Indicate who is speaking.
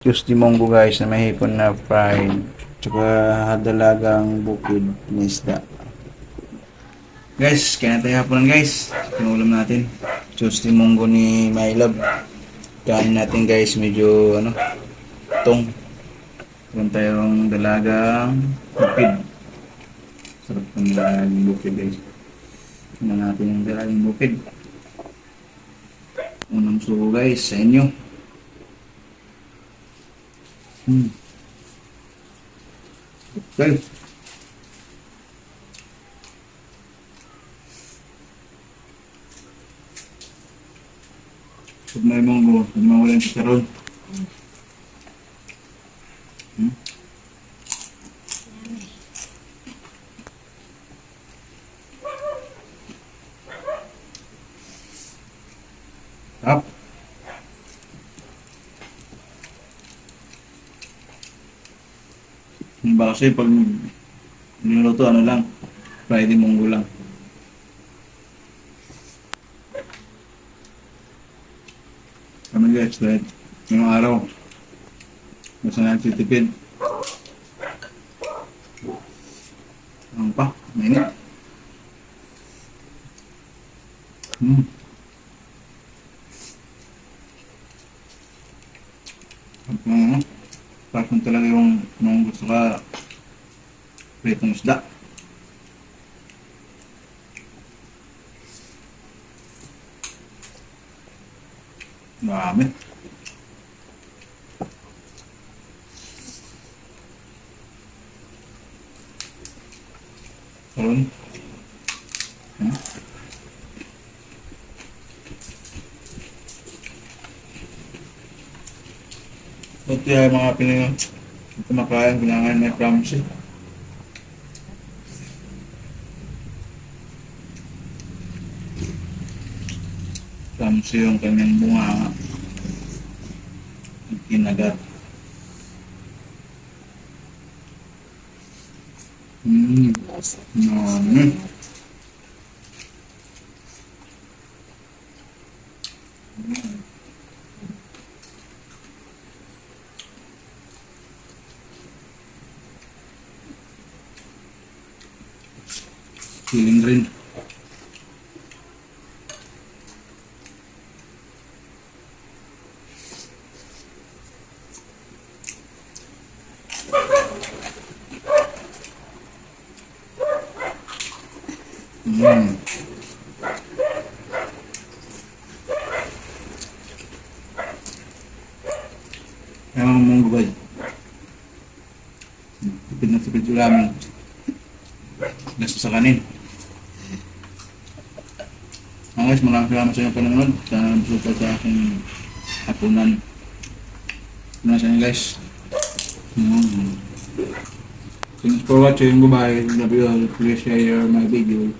Speaker 1: Tuesday monggo guys na may hipon na fried. Tsaka dalagang bukid na isda. Guys, kaya tayo haponan guys. Yung ulam natin. Tuesday monggo ni My Love. Kain natin guys, medyo tong. Meron tayong dalagang bukid. Sarap ng dalagang bukid guys. Tingnan natin yung dalagang bukid. Unang suko guys sa inyo. Okay. Pag may monggo, hindi mawala yung chicharon. Up. Ba kasi pag niluto lang, Friday monggo lang. Kami guys, right? Ngayong araw, basta nagtitipid. Ano pa? Mainit. Parang talaga yung nung gusto ka pritong isda. Marami. Turun. Ito yung mga kumakain, pinangain may promise eh. Promise yung kanyang bunga kinagat. Feeling rin. Ang monggo ba? Tipid na tipid yung ramen. Gasto sa kanin. Guys, maraming salamat sa inyong panonood. Sana nabisupan sa aking hapunan. Salamat sa inyo guys. Thanks for watching. Goodbye. Love you all. Please share my video.